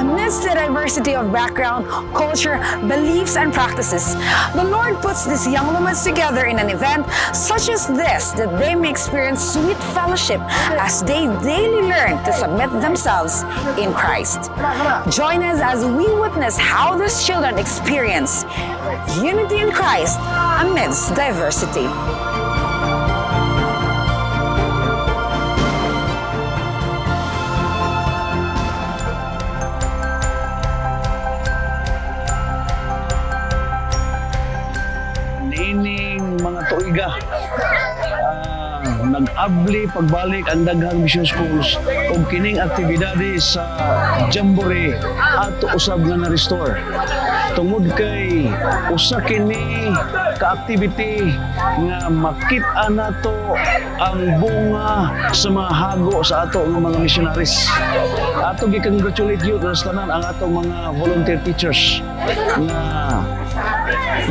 Amidst the diversity of background, culture, beliefs, and practices, the Lord puts these young lumens together in an event such as this that they may experience sweet fellowship as they daily learn to submit themselves in Christ. Join us as we witness how these children experience unity in Christ amidst diversity. Nining mga tuiga, nag-abli pagbalik ang daghang mission schools o kining aktibidades sa Jamboree at usab nga na-restore. Tungod kay usa kini ka-activity nga makita nato ang bunga sa mga hago sa ato nga mga missionaries. Ato gi-congratulate you sa tanan ang atong mga volunteer teachers nga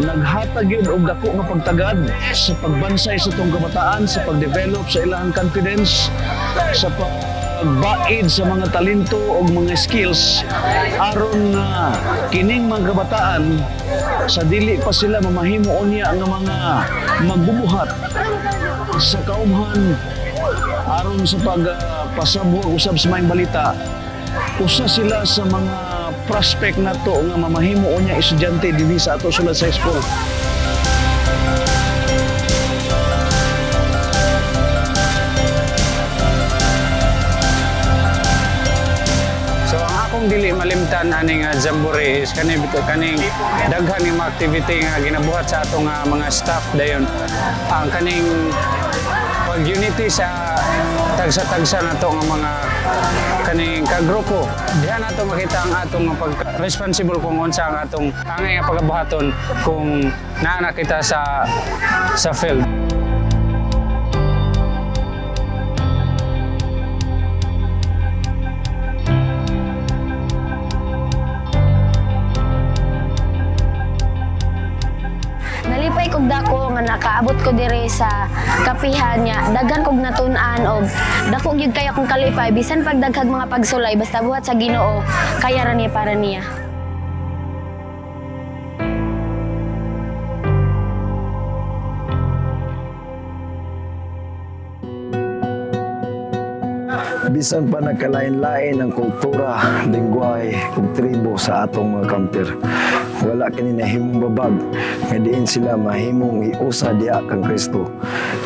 naghatag yun og dako nga pagtagad sa pagbansay sa itong kabataan, sa pag-develop sa ilang confidence, sa pagbaid sa mga talento o mga skills aron na kining mga kabataan sa dili pa sila mamahimo unya nga mga magbubuhat sa kaumhan aron sa pagpasabog usab sa maayong balita. Usa sila sa mga prospect na to nga mamahimo unya estudyante dinhi sa ato sulod sa school. So ang akong dili malimtan ani nga Jamboree is kaning daghan nga mga activity nga ginabuhat sa ato nga mga staff dayon. Ang kaning pag-unity sa tagsa-tagsa na to nga mga kaning kagrupo. Diyan nato makita ang atong pag-responsible kung unsa ang atong angay nga pagabuhaton kung naa kita sa field. Nalipay kog dako nga nakaabot ko dire sa kapihan niya. Daghan kog natun-an og dako gyud kay akong kalipay bisan pag daghag mga pagsulay basta buhat sa Ginoo kaya ra niya para niya. Bisan pa nagkalain-lain ang kultura, lingwahe, ug tribo sa atong mga kamper. Wala kini nahimong babag, nga diin sila mahimong iusa diha kang Kristo.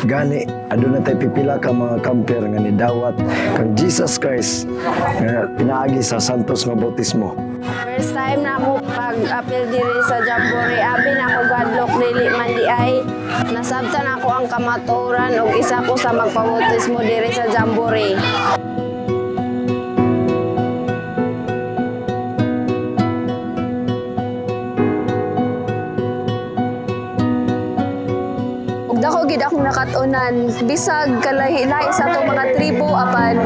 Gani, aduna tay pipila ka mga kamper nga nidawat kang Jesus Christ nga pinaagi sa santos nga bautismo. First time na ako pag-appeal diri sa Jamboree, abi na ako gadlok dili man di ay. Nasabtan ako ang kamaturan ug isa ko sa magpabautismo diri sa Jamboree. Dako gid akong nakatunan bisag kalahi-lahi sa atong mga tribo apan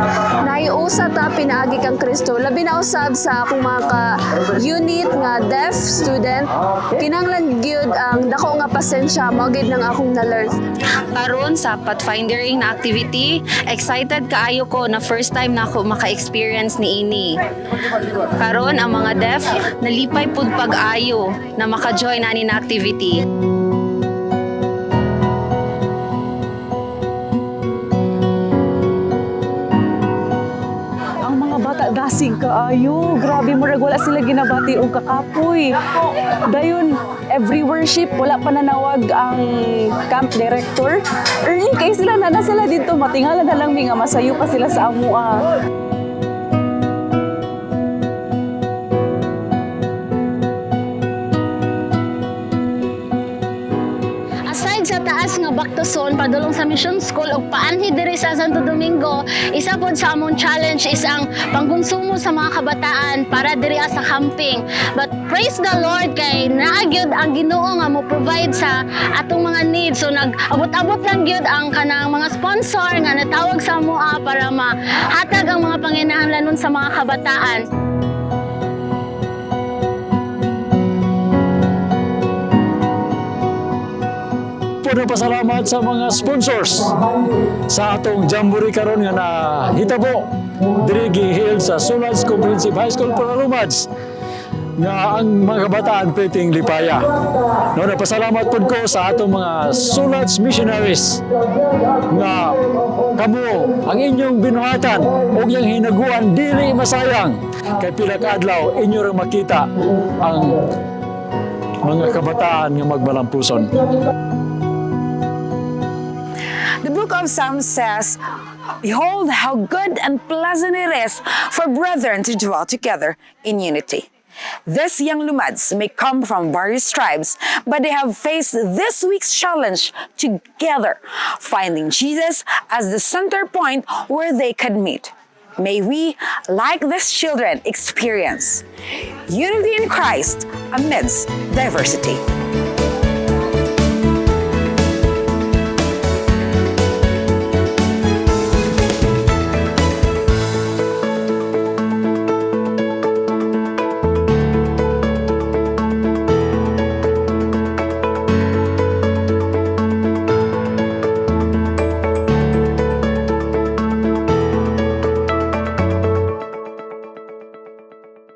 naiusa ta pinaagi kang Kristo labi na usab sa akong mga ka-unit nga deaf student kinahanglan gyud ang dako nga pasensya mao gid nang akong na-learn. Karon sa pathfinding na activity, excited kaayo ko na first time na ako maka-experience ni ini. Karon ang mga deaf nalipay pud pag-ayo na maka-join ani na activity. Dasig kaayo. Grabe mo wala sila ginabati og kakapoy. Dayon every worship wala pa nanawag ang camp director. Early kay sila na sila dito matingala na lang mi nga masayo pa sila sa amua. Aside sa taas nga Bactoson padulong sa Mission School ug paanhi diri sa Santo Domingo, isa pod sa among challenge is ang pangkonsumo sa mga kabataan para diri sa camping. But praise the Lord kay naa gyud ang Ginoo nga mo provide sa atong mga needs. So nag-abot-abot lang gyud ang kanang mga sponsor nga natawag sa amoa para mahatag ang mga panginahanglanon sa mga kabataan. po ng pasalamat sa mga sponsors sa atong Jamboree karon nga nahitabo diri gihil sa Sulans Comprehensive High School Paralumads nga ang mga kabataan pwedeng lipaya. No, napasalamat po ko sa atong mga Sulans missionaries nga kamo ang inyong binuhatan o yung hinaguan dili masayang kay pila ka adlaw inyo ring makita ang mga kabataan nga magbalampuson. The book of Psalms says, "Behold how good and pleasant it is for brethren to dwell together in unity." These young Lumads may come from various tribes, but they have faced this week's challenge together, finding Jesus as the center point where they could meet. May we, like these children, experience unity in Christ amidst diversity.